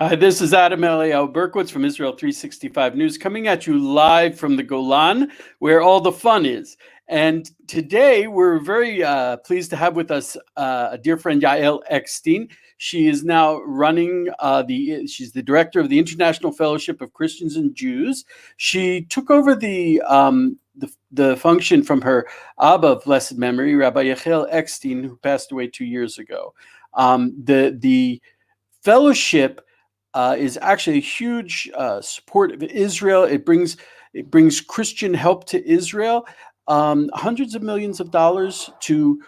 Hi, this is Adam Eliyahu Berkowitz from Israel 365 News, coming at you live from the Golan, where all the fun is. And today we're very pleased to have with us a dear friend, Yael Eckstein. She is now running she's the director of the International Fellowship of Christians and Jews. She took over the function from her Abba of blessed memory, Rabbi Yechiel Eckstein, who passed away 2 years ago. The fellowship is actually a huge support of Israel. It brings Christian help to Israel, hundreds of millions of dollars to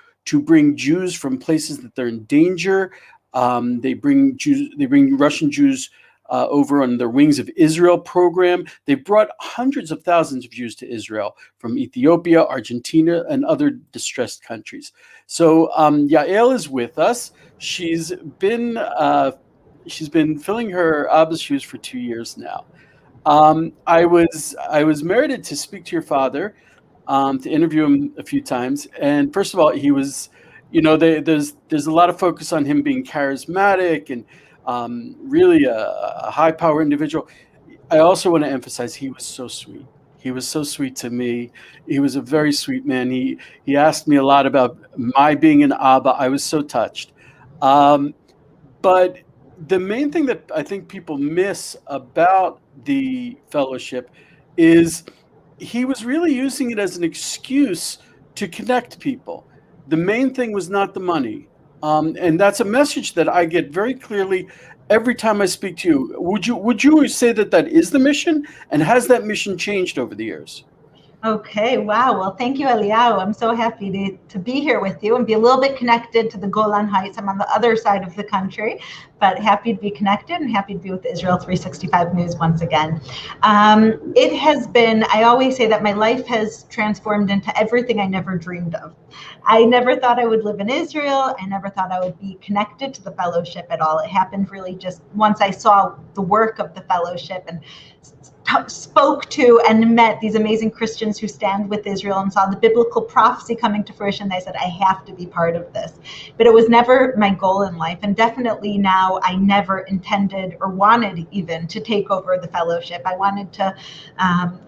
bring Jews from places that they're in danger. They bring Russian Jews over on the Wings of Israel program. They brought hundreds of thousands of Jews to Israel from Ethiopia, Argentina, and other distressed countries. So Yael is with us. She's been filling her Abba's shoes for 2 years now. I was merited to speak to your father, to interview him a few times. And first of all, he was, there's a lot of focus on him being charismatic and really a high power individual. I also want to emphasize he was so sweet. He was so sweet to me. He was a very sweet man. He asked me a lot about my being an Abba. I was so touched. But the main thing that I think people miss about the fellowship is he was really using it as an excuse to connect people. The main thing was not the money. And that's a message that I get very clearly every time I speak to you. Would you say that is the mission? And has that mission changed over the years? Okay, wow. Well, thank you, Eliyahu. I'm so happy to be here with you and be a little bit connected to the Golan Heights. I'm on the other side of the country, but happy to be connected and happy to be with Israel 365 News once again. It has been, I always say that my life has transformed into everything I never dreamed of. I never thought I would live in Israel. I never thought I would be connected to the fellowship at all. It happened really just once I saw the work of the fellowship and spoke to and met these amazing Christians who stand with Israel and saw the biblical prophecy coming to fruition. I said, I have to be part of this. But it was never my goal in life. And definitely now I never intended or wanted even to take over the fellowship. I wanted to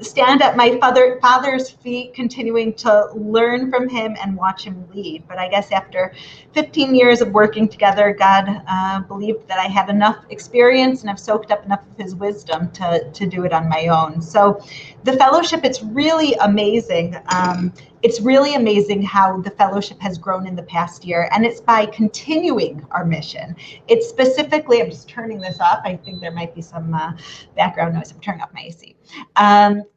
stand at my father's feet, continuing to learn from him and watch him lead. But I guess after 15 years of working together, God believed that I had enough experience and I've soaked up enough of his wisdom to do it on my own. So the fellowship, it's really amazing. It's really amazing how the fellowship has grown in the past year, and it's by continuing our mission. It's specifically, I'm just turning this off. I think there might be some background noise. I'm turning off my AC.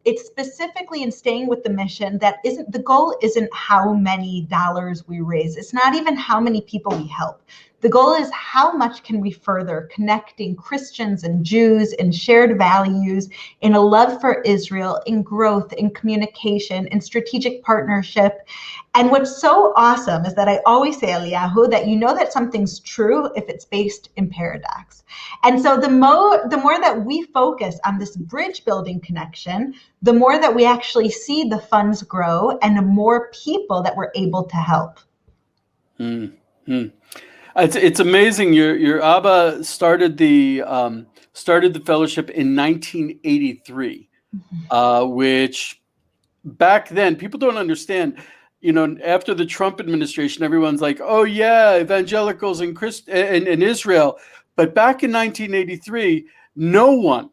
It's specifically in staying with the mission that isn't, the goal isn't how many dollars we raise. It's not even how many people we help. The goal is how much can we further connecting Christians and Jews in shared values, in a love for Israel, in growth, in communication, in strategic partnership. And what's so awesome is that I always say, Eliyahu, that you know that something's true if it's based in paradox. And so the more that we focus on this bridge building connection, the more that we actually see the funds grow and the more people that we're able to help. It's amazing. Your Abba started the fellowship in 1983, which back then people don't understand. After the Trump administration, everyone's like, "Oh yeah, evangelicals and in Israel," but back in 1983, no one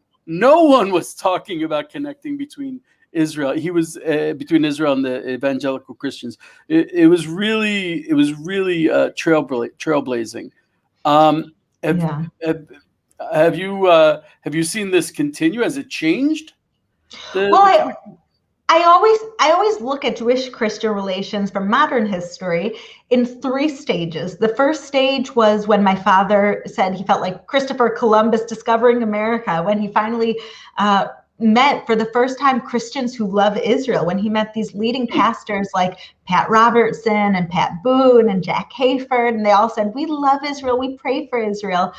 was talking about connecting between Israel. He was between Israel and the evangelical Christians. It was really trailblazing. Have you seen this continue? Has it changed? I always look at Jewish-Christian relations from modern history in 3 stages. The first stage was when my father said he felt like Christopher Columbus discovering America, when he finally met for the first time Christians who love Israel, when he met these leading pastors like Pat Robertson and Pat Boone and Jack Hayford, and they all said, we love Israel, we pray for Israel.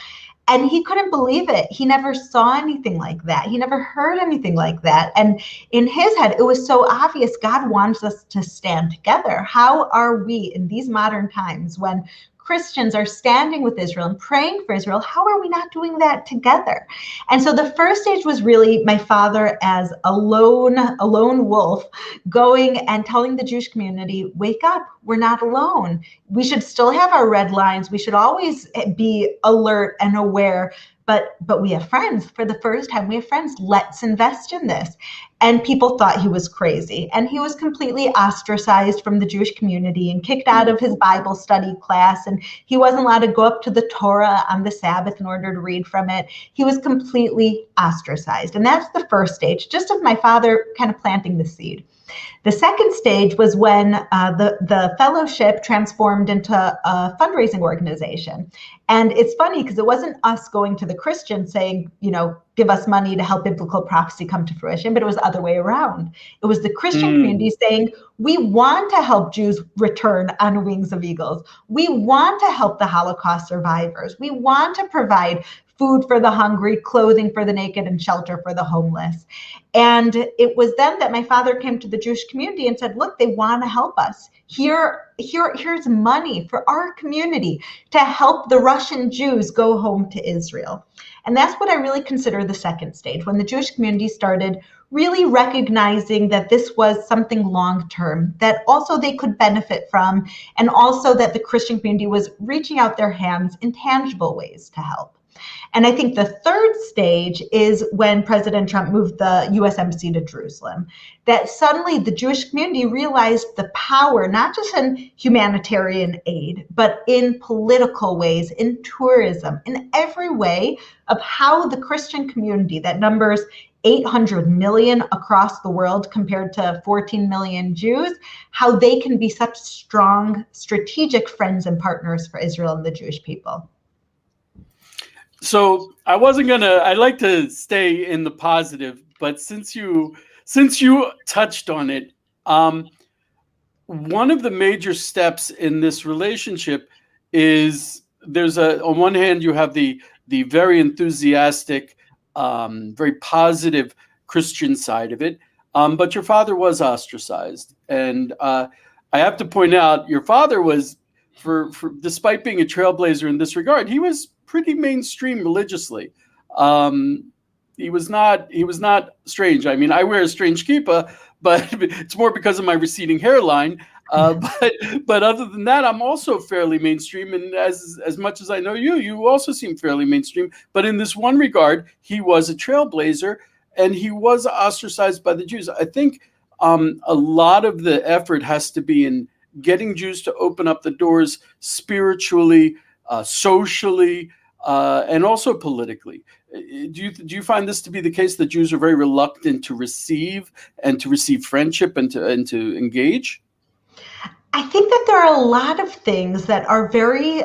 And he couldn't believe it. He never saw anything like that. He never heard anything like that. And in his head, it was so obvious God wants us to stand together. How are we in these modern times when Christians are standing with Israel and praying for Israel. How are we not doing that together? And so the first stage was really my father as a lone wolf going and telling the Jewish community, wake up, we're not alone. We should still have our red lines. We should always be alert and aware. But we have friends. For the first time, we have friends. Let's invest in this. And people thought he was crazy. And he was completely ostracized from the Jewish community and kicked out of his Bible study class. And he wasn't allowed to go up to the Torah on the Sabbath in order to read from it. He was completely ostracized. And that's the first stage, just of my father kind of planting the seed. The second stage was when the fellowship transformed into a fundraising organization. And it's funny because it wasn't us going to the Christians saying, give us money to help biblical prophecy come to fruition, but it was the other way around. It was the Christian community saying, we want to help Jews return on wings of eagles. We want to help the Holocaust survivors. We want to provide food for the hungry, clothing for the naked, and shelter for the homeless. And it was then that my father came to the Jewish community and said, look, they want to help us. Here's money for our community to help the Russian Jews go home to Israel. And that's what I really consider the second stage, when the Jewish community started really recognizing that this was something long-term, that also they could benefit from, and also that the Christian community was reaching out their hands in tangible ways to help. And I think the third stage is when President Trump moved the U.S. Embassy to Jerusalem, that suddenly the Jewish community realized the power, not just in humanitarian aid, but in political ways, in tourism, in every way of how the Christian community that numbers 800 million across the world compared to 14 million Jews, how they can be such strong strategic friends and partners for Israel and the Jewish people. So I'd like to stay in the positive, but since you touched on it, one of the major steps in this relationship is on one hand, you have the very enthusiastic, very positive Christian side of it, but your father was ostracized. And I have to point out, your father was, for despite being a trailblazer in this regard, he was pretty mainstream religiously. He was not strange. I mean, I wear a strange kippah, but it's more because of my receding hairline. But other than that, I'm also fairly mainstream. And as much as I know you also seem fairly mainstream. But in this one regard, he was a trailblazer, and he was ostracized by the Jews. I think a lot of the effort has to be in getting Jews to open up the doors spiritually, socially, and also politically. Do you find this to be the case, that Jews are very reluctant to receive friendship and to engage? I think that there are a lot of things that are very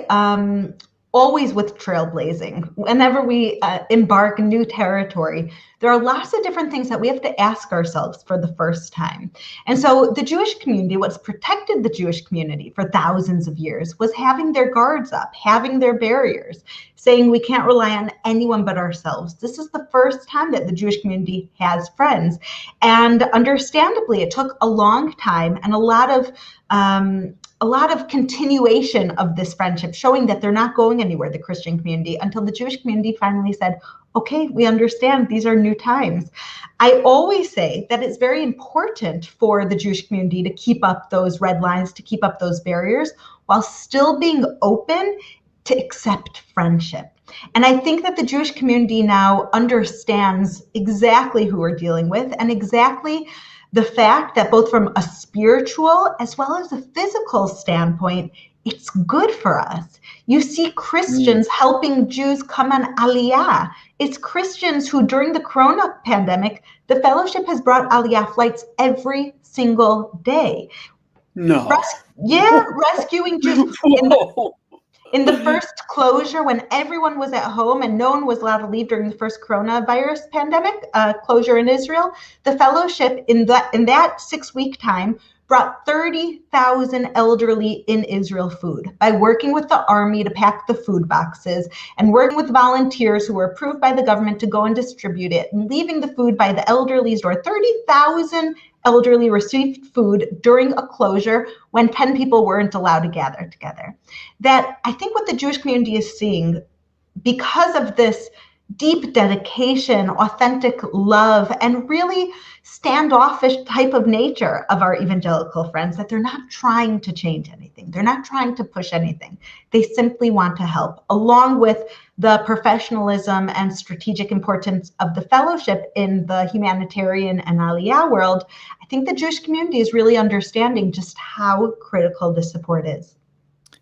always with trailblazing. Whenever we embark new territory, there are lots of different things that we have to ask ourselves for the first time. And so the Jewish community, what's protected the Jewish community for thousands of years, was having their guards up, having their barriers, saying we can't rely on anyone but ourselves. This is the first time that the Jewish community has friends. And understandably, it took a long time and a lot of continuation of this friendship, showing that they're not going anywhere, the Christian community, until the Jewish community finally said, okay, we understand these are new times. I always say that it's very important for the Jewish community to keep up those red lines, to keep up those barriers, while still being open to accept friendship. And I think that the Jewish community now understands exactly who we're dealing with, and exactly the fact that both from a spiritual as well as a physical standpoint, it's good for us. You see Christians helping Jews come on Aliyah. It's Christians who, during the Corona pandemic, the fellowship has brought Aliyah flights every single day. No. Rescuing Jews. In the first closure, when everyone was at home and no one was allowed to leave during the first coronavirus pandemic closure in Israel, the fellowship in that 6-week time brought 30,000 elderly in Israel food by working with the army to pack the food boxes, and working with volunteers who were approved by the government to go and distribute it, and leaving the food by the elderly's door. 30,000 elderly received food during a closure when 10 people weren't allowed to gather together. That I think what the Jewish community is seeing, because of this deep dedication, authentic love, and really standoffish type of nature of our evangelical friends, that they're not trying to change anything. They're not trying to push anything. They simply want to help, along with the professionalism and strategic importance of the fellowship in the humanitarian and Aliyah world. I think the Jewish community is really understanding just how critical this support is.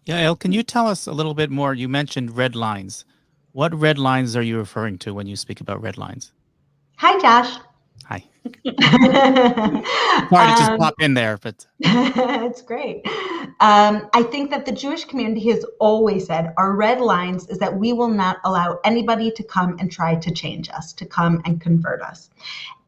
Yael, can you tell us a little bit more? You mentioned red lines. What red lines are you referring to when you speak about red lines? Hi, Josh. Hi. Sorry to just pop in there, but it's great. I think that the Jewish community has always said our red lines is that we will not allow anybody to come and try to change us, to come and convert us.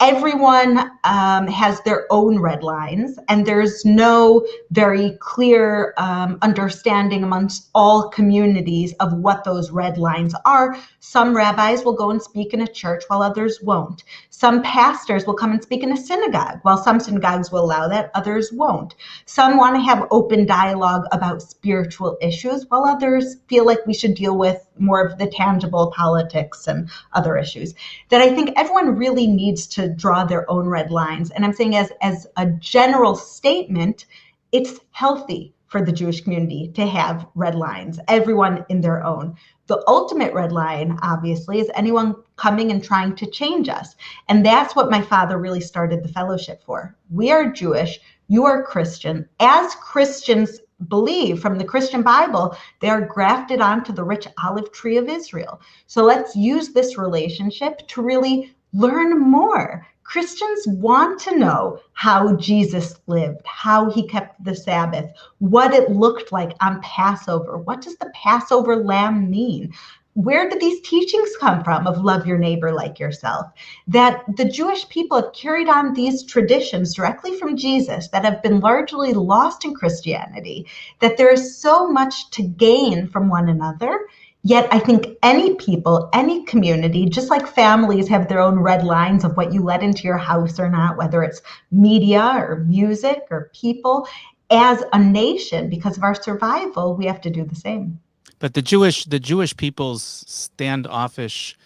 Everyone has their own red lines, and there's no very clear understanding amongst all communities of what those red lines are. Some rabbis will go and speak in a church while others won't. Some pastors will come and speak in a synagogue, while some synagogues will allow that, others won't. Some want to have open dialogue about spiritual issues, while others feel like we should deal with more of the tangible politics and other issues. That I think everyone really needs to draw their own red lines. And I'm saying as a general statement, it's healthy for the Jewish community to have red lines, everyone in their own. The ultimate red line, obviously, is anyone coming and trying to change us. And that's what my father really started the fellowship for. We are Jewish, you are Christian. As Christians believe from the Christian Bible, they are grafted onto the rich olive tree of Israel. So let's use this relationship to really learn more. Christians want to know how Jesus lived, how he kept the Sabbath, what it looked like on Passover. What does the Passover lamb mean? Where did these teachings come from of love your neighbor like yourself? That the Jewish people have carried on these traditions directly from Jesus that have been largely lost in Christianity, that there is so much to gain from one another. Yet I think any people, any community, just like families have their own red lines of what you let into your house or not, whether it's media or music or people, as a nation, because of our survival, we have to do the same. But the Jewish people's standoffish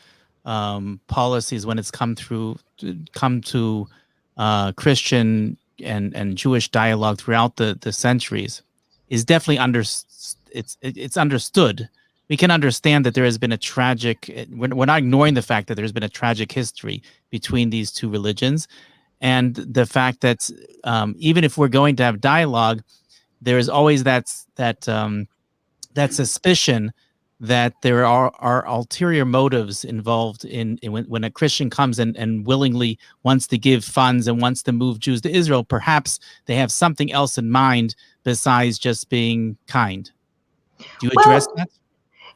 policies when it's come to Christian and Jewish dialogue throughout the centuries is definitely it's understood. We can understand that there has been a tragic. We're not ignoring the fact that there's been a tragic history between these two religions, and the fact that even if we're going to have dialogue, there is always that suspicion that there are ulterior motives involved in when a Christian comes and willingly wants to give funds and wants to move Jews to Israel. Perhaps they have something else in mind besides just being kind. Do you address that?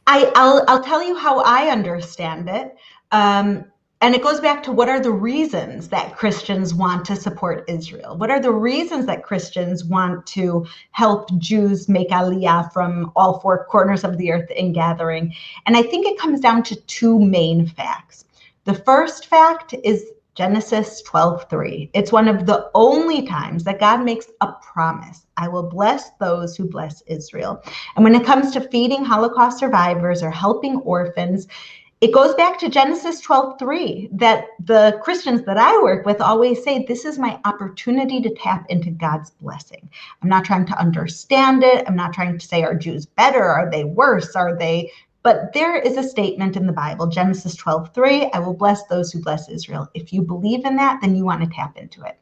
I'll tell you how I understand it. And it goes back to what are the reasons that Christians want to support Israel? What are the reasons that Christians want to help Jews make Aliyah from all four corners of the earth in gathering? And I think it comes down to two main facts. The first fact is Genesis 12:3. It's one of the only times that God makes a promise. I will bless those who bless Israel. And when it comes to feeding Holocaust survivors or helping orphans, it goes back to Genesis 12:3 that the Christians that I work with always say, this is my opportunity to tap into God's blessing. I'm not trying to understand it. I'm not trying to say, are Jews better? Are they worse? But there is a statement in the Bible, Genesis 12:3, I will bless those who bless Israel. If you believe in that, then you want to tap into it.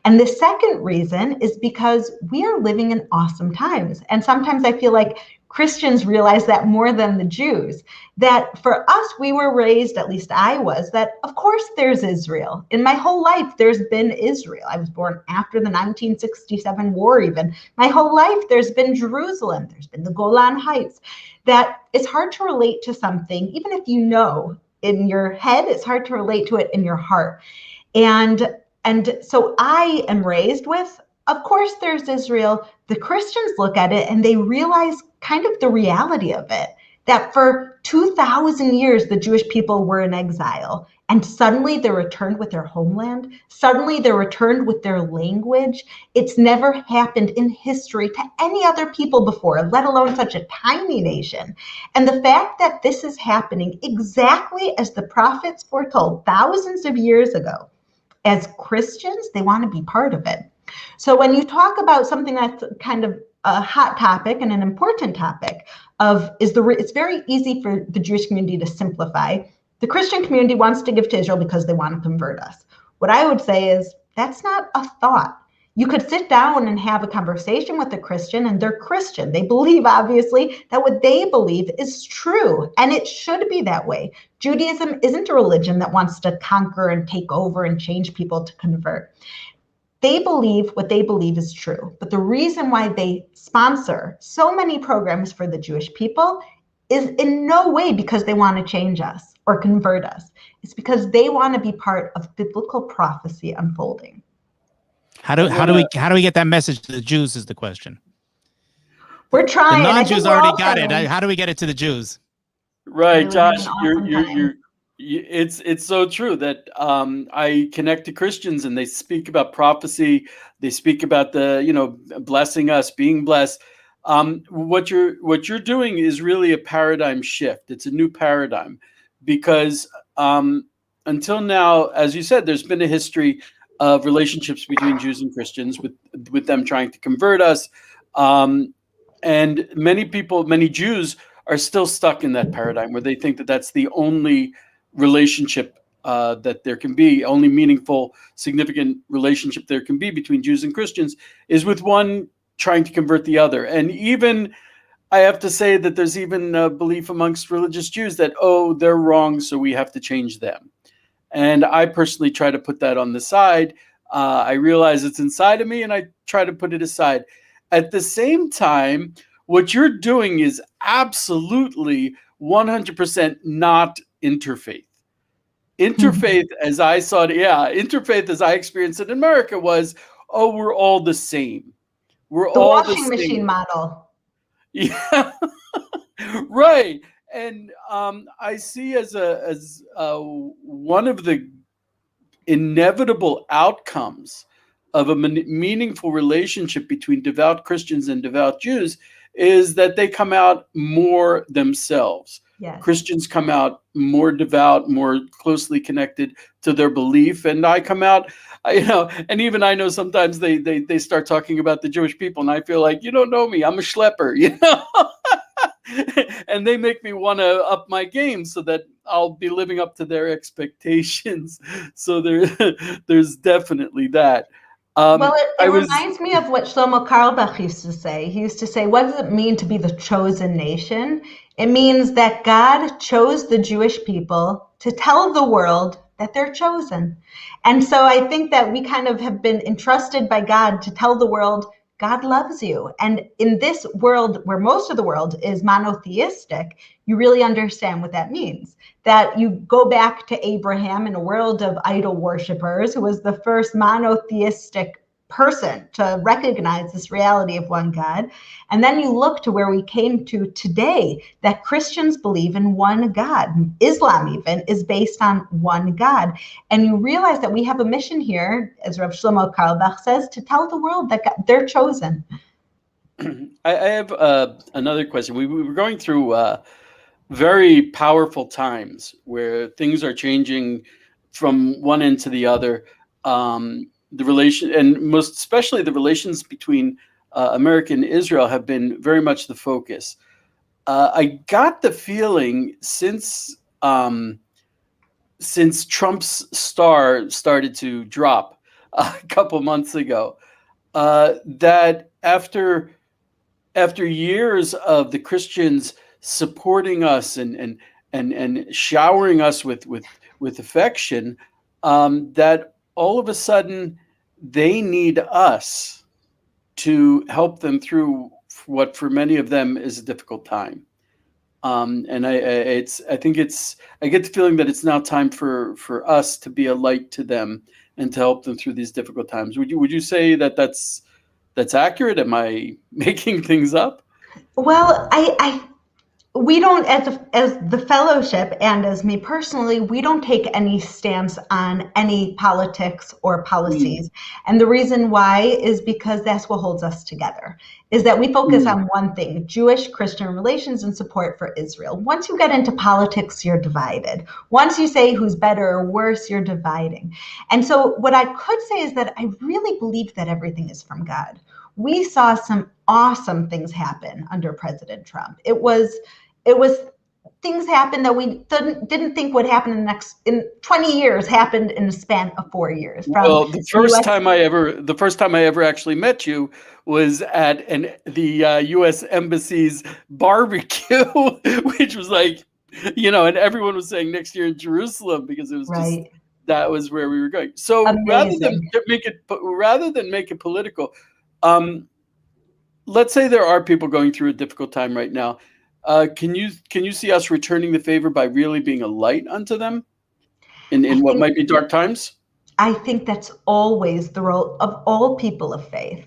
And the second reason is because we are living in awesome times. And sometimes I feel like Christians realize that more than the Jews, that for us, we were raised, at least I was, that of course there's Israel. In my whole life, there's been Israel. I was born after the 1967 war even. My whole life, there's been Jerusalem. There's been the Golan Heights. That it's hard to relate to something, even if you know in your head, it's hard to relate to it in your heart. And so I am raised with, of course, there's Israel. The Christians look at it and they realize kind of the reality of it, that for 2,000 years, the Jewish people were in exile. And suddenly they're returned with their homeland. Suddenly they're returned with their language. It's never happened in history to any other people before, let alone such a tiny nation. And the fact that this is happening exactly as the prophets foretold thousands of years ago, as Christians, they want to be part of it. So when you talk about something that's kind of a hot topic and an important topic it's very easy for the Jewish community to simplify. The Christian community wants to give to Israel because they want to convert us. What I would say is that's not a thought. You could sit down and have a conversation with a Christian, and they're Christian. They believe, obviously, that what they believe is true, and it should be that way. Judaism isn't a religion that wants to conquer and take over and change people to convert. They believe what they believe is true. But the reason why they sponsor so many programs for the Jewish people is in no way because they want to change us or convert us. It's because they want to be part of biblical prophecy unfolding. How do we get that message to the Jews is the question. We're trying. The non-Jews already got it. How do we get it to the Jews? Right, Josh, it's so true that I connect to Christians and they speak about prophecy. They speak about the, blessing us, being blessed. What you're doing is really a paradigm shift. It's a new paradigm because until now, as you said, there's been a history of relationships between Jews and Christians with them trying to convert us. And many Jews are still stuck in that paradigm where they think that that's the only relationship that there can be, only meaningful, significant relationship there can be between Jews and Christians is with one trying to convert the other. And even, I have to say that there's even a belief amongst religious Jews that, they're wrong, so we have to change them. And I personally try to put that on the side. I realize it's inside of me and I try to put it aside. At the same time, what you're doing is absolutely 100% not interfaith. Interfaith, as I saw it, interfaith as I experienced it in America was, we're all the same. We're all the same. The washing machine model. Yeah, right. And I see as one of the inevitable outcomes of a meaningful relationship between devout Christians and devout Jews is that they come out more themselves. Yes. Christians come out more devout, more closely connected to their belief, and I come out, and even I know sometimes they start talking about the Jewish people, and I feel like, you don't know me, I'm a schlepper, and they make me want to up my game so that I'll be living up to their expectations. So there's definitely that. It reminds me of what Shlomo Carlebach used to say. He used to say, what does it mean to be the chosen nation? It means that God chose the Jewish people to tell the world that they're chosen. And so I think that we kind of have been entrusted by God to tell the world, God loves you. And in this world where most of the world is monotheistic, you really understand what that means. That you go back to Abraham in a world of idol worshipers, who was the first monotheistic person to recognize this reality of one God. And then you look to where we came to today, that Christians believe in one God. Islam even is based on one God. And you realize that we have a mission here, as Rav Shlomo Carlebach says, to tell the world that they're chosen. I have another question. We were going through very powerful times where things are changing from one end to the other. The relation, and most especially the relations between America and Israel, have been very much the focus. I got the feeling since Trump's star started to drop a couple months ago, that after years of the Christians supporting us and showering us with affection, that all of a sudden they need us to help them through what for many of them is a difficult time. And I get the feeling that it's now time for us to be a light to them and to help them through these difficult times. Would you say that that's accurate? Am I making things up? Well, we don't, as the fellowship and as me personally, we don't take any stance on any politics or policies. And the reason why is because that's what holds us together, is that we focus on one thing: Jewish-Christian relations and support for Israel. Once you get into politics, you're divided. Once you say who's better or worse, you're dividing. And so what I could say is that I really believe that everything is from God. We saw some awesome things happen under President Trump. It was things happened that we didn't think would happen in 20 years happened in the span of 4 years. Well, the first time I ever actually met you was at the U.S. Embassy's barbecue, which was like, and everyone was saying next year in Jerusalem, because it was just that was where we were going. So rather than make it political, let's say there are people going through a difficult time right now. Can you see us returning the favor by really being a light unto them in what might be dark times? I think that's always the role of all people of faith.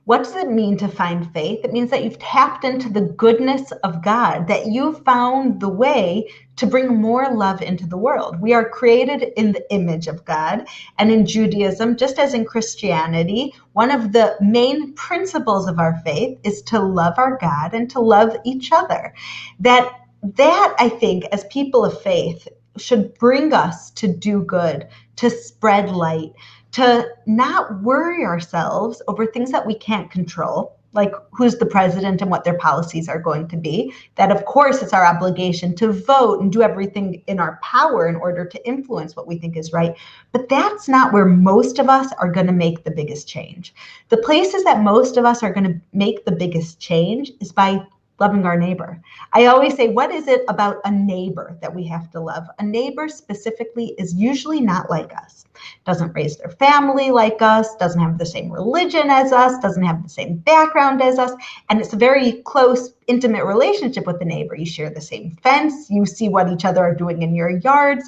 What does it mean to find faith? It means that you've tapped into the goodness of God, that you found the way to bring more love into the world. We are created in the image of God. And in Judaism, just as in Christianity, one of the main principles of our faith is to love our God and to love each other. That I think, as people of faith, should bring us to do good, to spread light, to not worry ourselves over things that we can't control, like who's the president and what their policies are going to be. That, of course, it's our obligation to vote and do everything in our power in order to influence what we think is right. But that's not where most of us are going to make the biggest change. The places that most of us are going to make the biggest change is by loving our neighbor. I always say, what is it about a neighbor that we have to love? A neighbor specifically is usually not like us, doesn't raise their family like us, doesn't have the same religion as us, doesn't have the same background as us. And it's a very close, intimate relationship with the neighbor. You share the same fence, you see what each other are doing in your yards,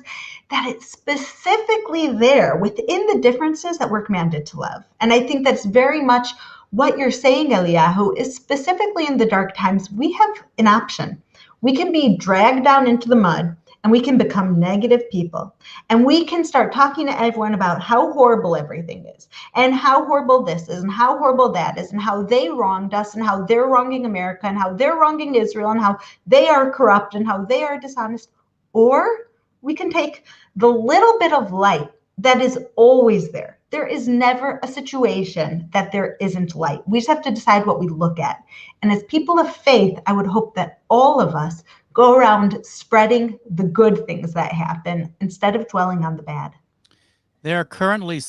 that it's specifically there within the differences that we're commanded to love. And I think that's very much what you're saying, Eliyahu, is specifically in the dark times, we have an option. We can be dragged down into the mud and we can become negative people. And we can start talking to everyone about how horrible everything is and how horrible this is and how horrible that is and how they wronged us and how they're wronging America and how they're wronging Israel and how they are corrupt and how they are dishonest. Or we can take the little bit of light that is always there. There is never a situation that there isn't light. We just have to decide what we look at. And as people of faith, I would hope that all of us go around spreading the good things that happen instead of dwelling on the bad. There are currently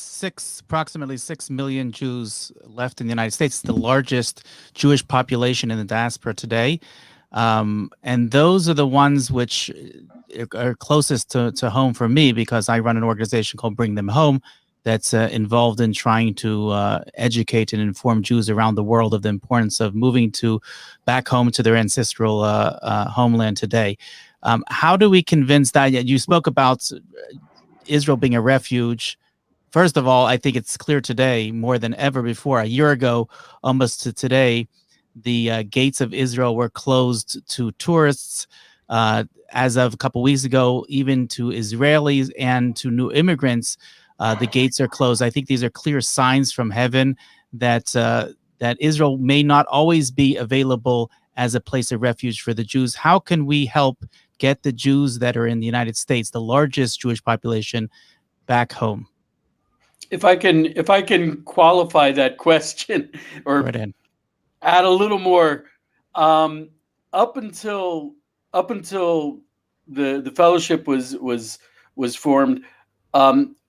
approximately 6 million Jews left in the United States, the largest Jewish population in the diaspora today. And those are the ones which are closest to home for me, because I run an organization called Bring Them Home that's involved in trying to educate and inform Jews around the world of the importance of moving back home to their ancestral homeland today. How do we convince that? You spoke about Israel being a refuge. First of all, I think it's clear today more than ever before. A year ago, almost to today, the gates of Israel were closed to tourists. As of a couple weeks ago, even to Israelis and to new immigrants, the gates are closed. I think these are clear signs from heaven that Israel may not always be available as a place of refuge for the Jews. How can we help get the Jews that are in the United States, the largest Jewish population, back home? If I can qualify that question or add a little more, up until the fellowship was formed,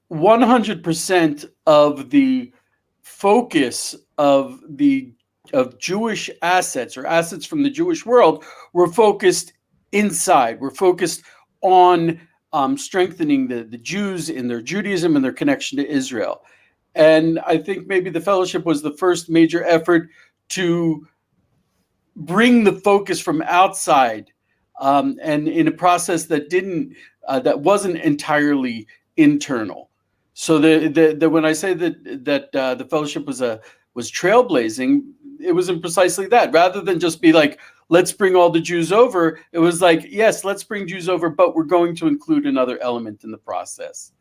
100% of the focus of Jewish assets or assets from the Jewish world were focused inside. We're focused on strengthening the Jews in their Judaism and their connection to Israel. And I think maybe the fellowship was the first major effort to bring the focus from outside, and in a process that wasn't entirely internal. So when I say that the fellowship was trailblazing, it was in precisely that. Rather than just be like, let's bring all the Jews over. It was like, yes, let's bring Jews over, but we're going to include another element in the process.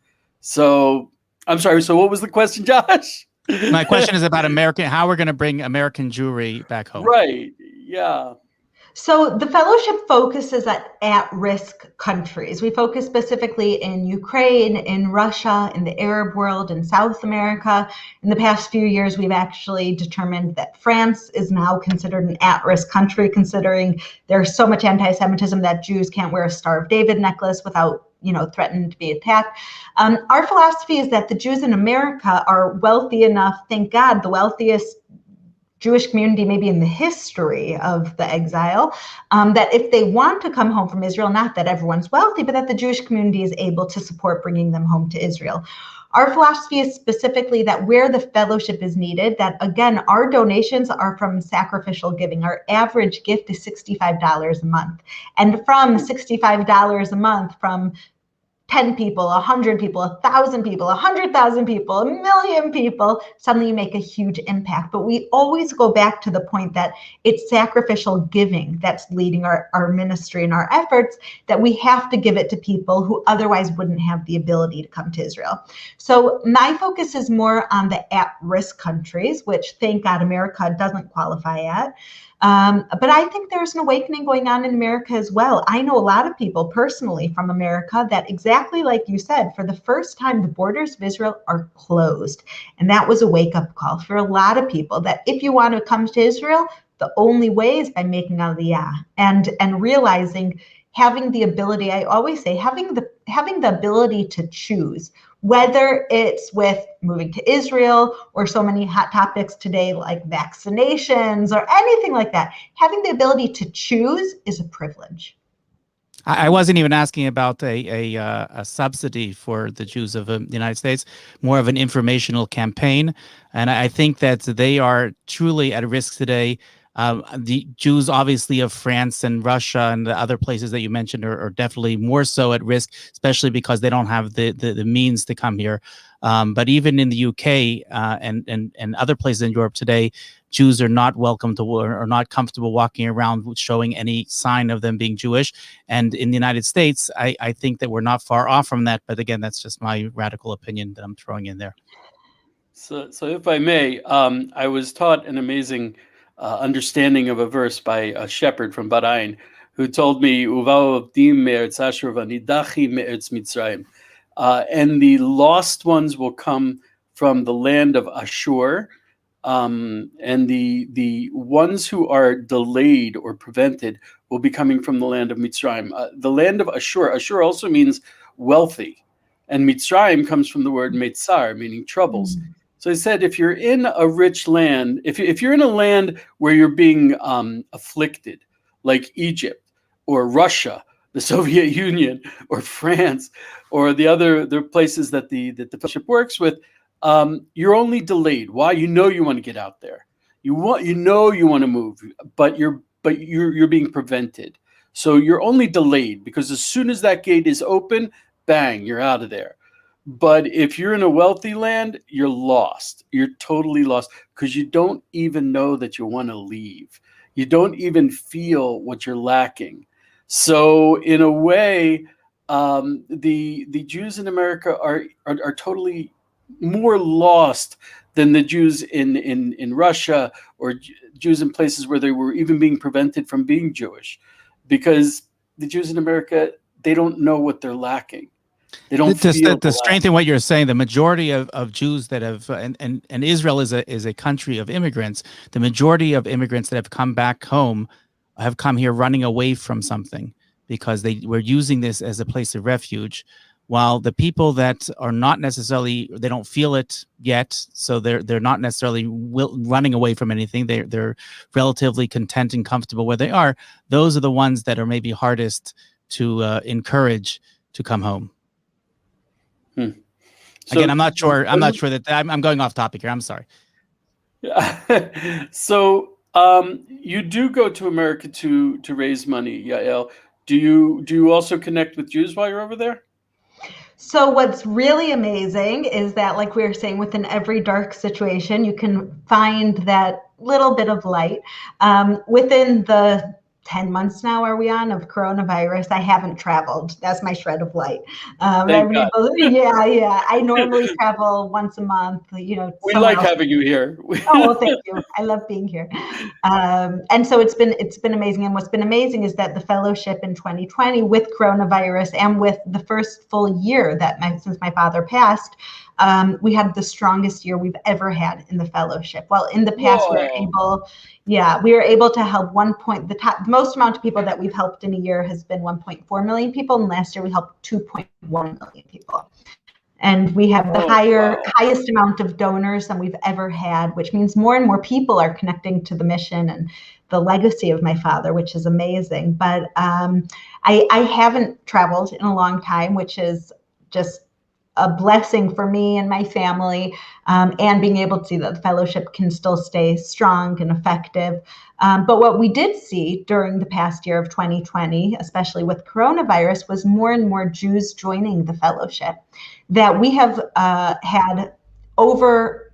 So I'm sorry. So what was the question, Josh? My question is about how we're going to bring American Jewry back home. Right. Yeah. So the fellowship focuses at-risk countries. We focus specifically in Ukraine, in Russia, in the Arab world, in South America. In the past few years, we've actually determined that France is now considered an at-risk country, considering there's so much anti-Semitism that Jews can't wear a Star of David necklace without threatening to be attacked. Our philosophy is that the Jews in America are wealthy enough, thank God, the wealthiest Jewish community maybe in the history of the exile, that if they want to come home from Israel, not that everyone's wealthy, but that the Jewish community is able to support bringing them home to Israel. Our philosophy is specifically that where the fellowship is needed, that again, our donations are from sacrificial giving. Our average gift is $65 a month. And from $65 a month, from 10 people, 100 people, 1,000 people, 100,000 people, 1,000,000 people, suddenly you make a huge impact. But we always go back to the point that it's sacrificial giving that's leading our ministry and our efforts, that we have to give it to people who otherwise wouldn't have the ability to come to Israel. So my focus is more on the at-risk countries, which thank God America doesn't qualify at. But I think there's an awakening going on in America as well. I know a lot of people personally from America that exactly like you said, for the first time, the borders of Israel are closed. And that was a wake-up call for a lot of people that if you want to come to Israel, the only way is by making Aliyah and realizing, having the ability, I always say, having the ability to choose, whether it's with moving to Israel or so many hot topics today like vaccinations or anything like that. Having the ability to choose is a privilege. I wasn't even asking about a subsidy for the Jews of the United States, more of an informational campaign. And I think that they are truly at risk today. The Jews, obviously, of France and Russia and the other places that you mentioned are definitely more so at risk, especially because they don't have the means to come here. But even in the UK and other places in Europe today, Jews are not welcome to or not comfortable walking around showing any sign of them being Jewish. And in the United States, I think that we're not far off from that. But again, that's just my radical opinion that I'm throwing in there. So if I may, I was taught an amazing understanding of a verse by a shepherd from Bahrain who told me, and the lost ones will come from the land of Ashur, and the ones who are delayed or prevented will be coming from the land of Mitzrayim. The land of Ashur. Ashur also means wealthy, and Mitzrayim comes from the word Metzar, meaning troubles. So he said, if you're in a rich land, if you're in a land where you're being afflicted, like Egypt or Russia, the Soviet Union, or France, or the places that the fellowship works with, you're only delayed. Why? You want to get out there. You want to move, but you're being prevented. So you're only delayed because as soon as that gate is open, bang, you're out of there. But if you're in a wealthy land, you're lost. You're totally lost because you don't even know that you want to leave. You don't even feel what you're lacking. So in a way, the Jews in America are totally more lost than the Jews in Russia or Jews in places where they were even being prevented from being Jewish, because the Jews in America, they don't know what they're lacking. They don't feel to strengthen what you're saying. The majority of Jews that have and Israel is a country of immigrants. The majority of immigrants that have come back home have come here running away from something because they were using this as a place of refuge. While the people that are not necessarily, they don't feel it yet, so they're not necessarily running away from anything. They're relatively content and comfortable where they are. Those are the ones that are maybe hardest to encourage to come home. So, again, I'm not sure that I'm going off topic here. I'm sorry. So you do go to America to raise money, Yael. Do you also connect with Jews while you're over there? So what's really amazing is that, like we were saying, within every dark situation, you can find that little bit of light. Within the 10 months now are we on of coronavirus. I haven't traveled. That's my shred of light. Thank God. Yeah. I normally travel once a month, We somewhere like else. having you here. Oh, well, thank you. I love being here. And so it's been amazing. And what's been amazing is that the fellowship in 2020 with coronavirus and with the first full year since my father passed, we had the strongest year we've ever had in the fellowship. Well, in the past, we were able to help the most amount of people that we've helped in a year has been 1.4 million people. And last year we helped 2.1 million people. And we have the highest amount of donors than we've ever had, which means more and more people are connecting to the mission and the legacy of my father, which is amazing. But I haven't traveled in a long time, which is just a blessing for me and my family, and being able to see that the fellowship can still stay strong and effective. But what we did see during the past year of 2020, especially with coronavirus, was more and more Jews joining the fellowship. That we have had over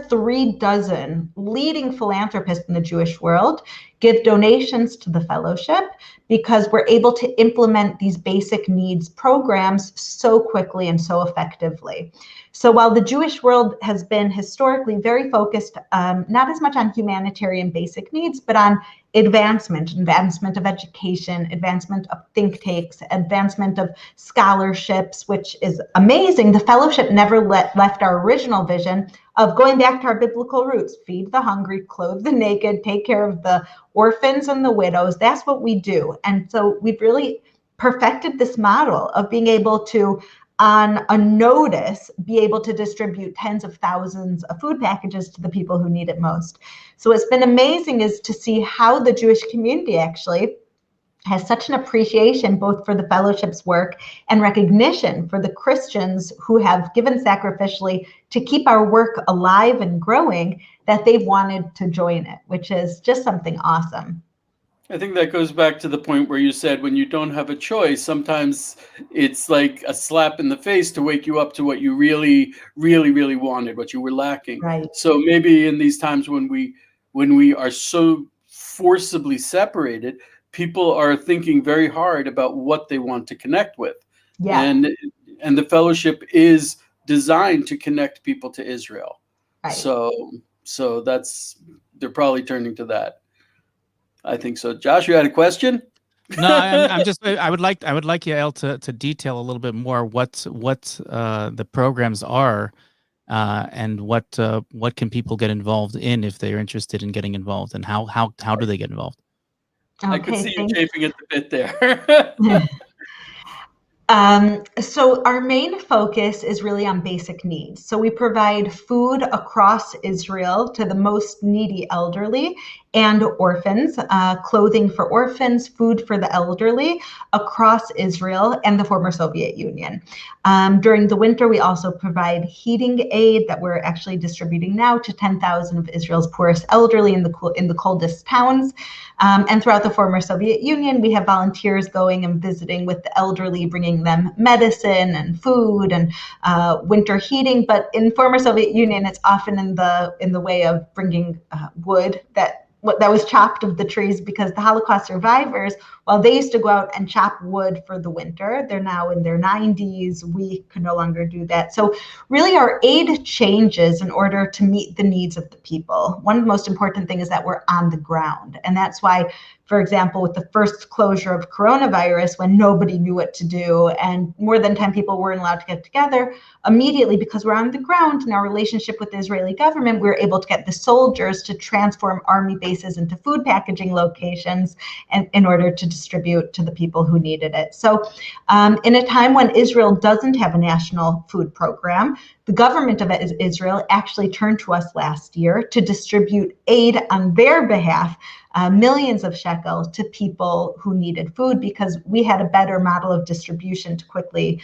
36 leading philanthropists in the Jewish world give donations to the fellowship because we're able to implement these basic needs programs so quickly and so effectively. So while the Jewish world has been historically very focused, not as much on humanitarian basic needs, but on advancement of education, advancement of think tanks, advancement of scholarships, which is amazing. The fellowship never left our original vision of going back to our biblical roots: feed the hungry, clothe the naked, take care of the orphans and the widows. That's what we do. And so we've really perfected this model of being able to, on a notice, be able to distribute tens of thousands of food packages to the people who need it most. So what's been amazing is to see how the Jewish community actually has such an appreciation both for the fellowship's work and recognition for the Christians who have given sacrificially to keep our work alive and growing, that they've wanted to join it, which is just something awesome. I think that goes back to the point where you said when you don't have a choice, sometimes it's like a slap in the face to wake you up to what you really, really, really wanted, what you were lacking. Right. So maybe in these times when we are so forcibly separated, people are thinking very hard about what they want to connect with. Yeah. And the fellowship is designed to connect people to Israel. Right. So they're probably turning to that. I think so. Josh, you had a question? No, I would like Yael to detail a little bit more what the programs are, and what can people get involved in if they're interested in getting involved, and how do they get involved? Okay, I could see you chafing at the bit there. So our main focus is really on basic needs. So we provide food across Israel to the most needy elderly and orphans, clothing for orphans, food for the elderly across Israel and the former Soviet Union. During the winter, we also provide heating aid that we're actually distributing now to 10,000 of Israel's poorest elderly in the coldest towns. And throughout the former Soviet Union, we have volunteers going and visiting with the elderly, bringing them medicine and food and winter heating. But in former Soviet Union, it's often in the way of bringing wood that was chopped of the trees, because the Holocaust survivors, while they used to go out and chop wood for the winter, they're now in their 90s. We could no longer do that. So really our aid changes in order to meet the needs of the people. One of the most important things is that we're on the ground. And that's why, for example, with the first closure of coronavirus, when nobody knew what to do and more than 10 people weren't allowed to get together, immediately, because we're on the ground in our relationship with the Israeli government, we were able to get the soldiers to transform army bases into food packaging locations and in order to distribute to the people who needed it. So in a time when Israel doesn't have a national food program, the government of Israel actually turned to us last year to distribute aid on their behalf, millions of shekels to people who needed food, because we had a better model of distribution to quickly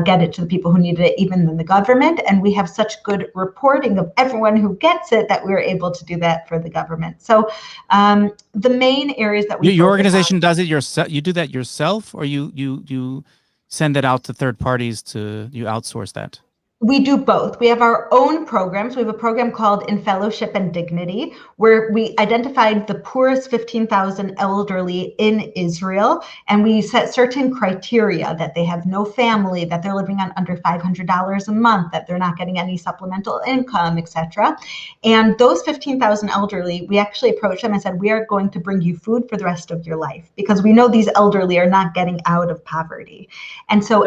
get it to the people who needed it, even than the government. And we have such good reporting of everyone who gets it that we were able to do that for the government. So the main areas that your organization does it yourself. You do that yourself, or you send it out to third parties you outsource that? We do both. We have our own programs. We have a program called In Fellowship and Dignity, where we identified the poorest 15,000 elderly in Israel, and we set certain criteria that they have no family, that they're living on under $500 a month, that they're not getting any supplemental income, etc. And those 15,000 elderly, we actually approached them and said, we are going to bring you food for the rest of your life, because we know these elderly are not getting out of poverty. And so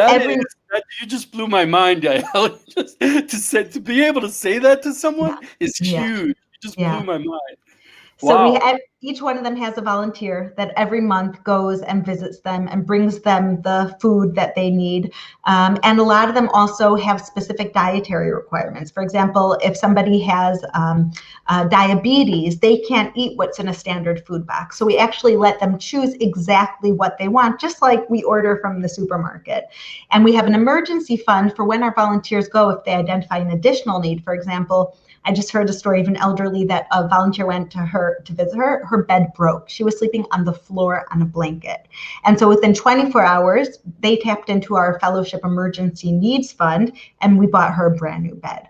you just blew my mind, Yael. Just to be able to say that to someone is huge. You just blew my mind. So each one of them has a volunteer that every month goes and visits them and brings them the food that they need. And a lot of them also have specific dietary requirements. For example, if somebody has diabetes, they can't eat what's in a standard food box. So we actually let them choose exactly what they want, just like we order from the supermarket. And we have an emergency fund for when our volunteers go if they identify an additional need. For example, I just heard a story of an elderly that a volunteer went to visit her. Her bed broke. She was sleeping on the floor on a blanket. And so within 24 hours, they tapped into our Fellowship Emergency Needs Fund, and we bought her a brand new bed.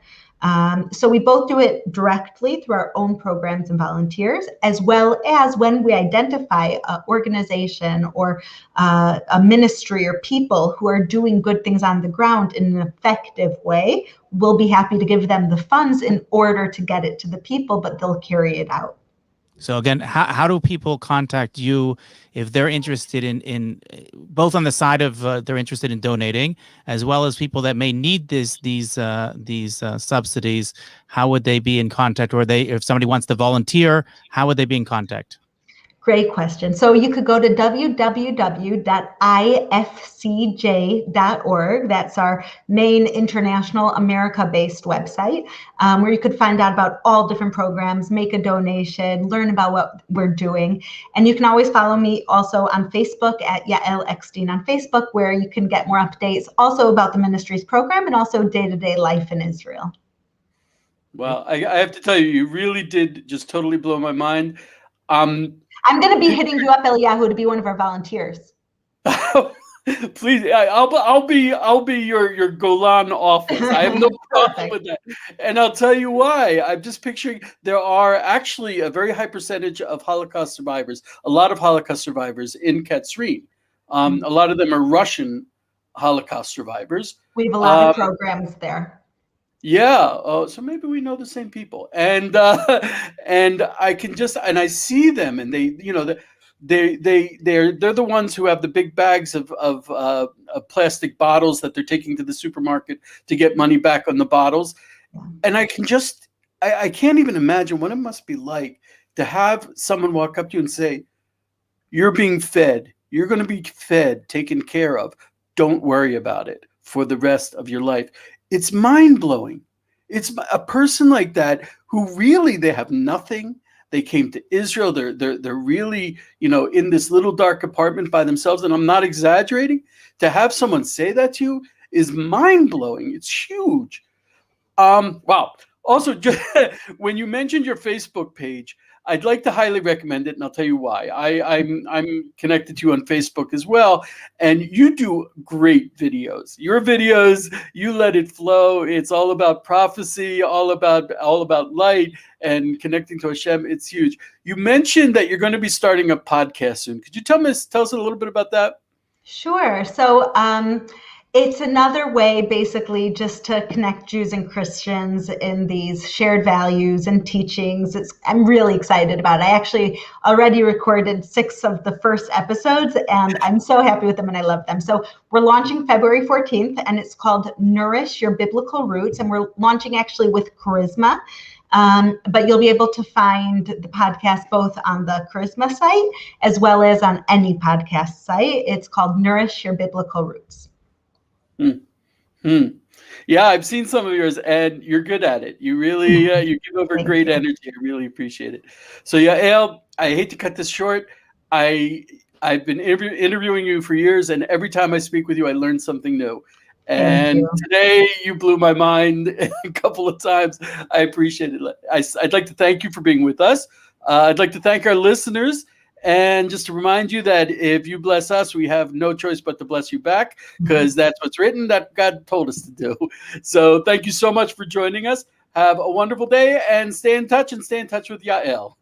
So we both do it directly through our own programs and volunteers, as well as when we identify an organization or a ministry or people who are doing good things on the ground in an effective way, we'll be happy to give them the funds in order to get it to the people, but they'll carry it out. So again, how do people contact you if they're interested in both on the side of they're interested in donating, as well as people that may need these subsidies? How would they be in contact, or if somebody wants to volunteer, how would they be in contact? Great question. So you could go to www.ifcj.org. That's our main international America-based website, where you could find out about all different programs, make a donation, learn about what we're doing. And you can always follow me also on Facebook at Yael Eckstein on Facebook, where you can get more updates also about the ministry's program and also day-to-day life in Israel. Well, I have to tell you, you really did just totally blow my mind. I'm going to be hitting you up, Eliyahu, to be one of our volunteers. Please, I'll be your Golan office. I have no problem with that, and I'll tell you why. I'm just picturing there are actually a very high percentage of Holocaust survivors, a lot of Holocaust survivors in Katsrin. A lot of them are Russian Holocaust survivors. We have a lot of programs there. Yeah. So maybe we know the same people, and I can I see them, and they're the ones who have the big bags of plastic bottles that they're taking to the supermarket to get money back on the bottles, and I can't even imagine what it must be like to have someone walk up to you and say, "You're being fed. You're going to be fed, taken care of. Don't worry about it for the rest of your life." It's mind-blowing. It's a person like that who really, they have nothing. They came to Israel. They're really, in this little dark apartment by themselves. And I'm not exaggerating. To have someone say that to you is mind-blowing. It's huge. Wow. Also, when you mentioned your Facebook page, I'd like to highly recommend it, and I'll tell you why. I'm connected to you on Facebook as well, and you do great videos. Your videos, you let it flow. It's all about prophecy, all about light and connecting to Hashem. It's huge. You mentioned that you're going to be starting a podcast soon. Could you tell us a little bit about that? Sure. So it's another way, basically, just to connect Jews and Christians in these shared values and teachings. I'm really excited about it. I actually already recorded 6 of the first episodes, and I'm so happy with them, and I love them. So we're launching February 14th, and it's called Nourish Your Biblical Roots, and we're launching actually with Charisma. But you'll be able to find the podcast both on the Charisma site as well as on any podcast site. It's called Nourish Your Biblical Roots. Yeah, I've seen some of yours, and you're good at it. You really you give over great energy. I really appreciate it. So, Yael, I hate to cut this short. I've been interviewing you for years, and every time I speak with you, I learn something new. And today you blew my mind a couple of times. I appreciate it. I'd like to thank you for being with us. I'd like to thank our listeners. And just to remind you that if you bless us, we have no choice but to bless you back, because that's what's written, that God told us to do. So thank you so much for joining us. Have a wonderful day, and stay in touch with Yael.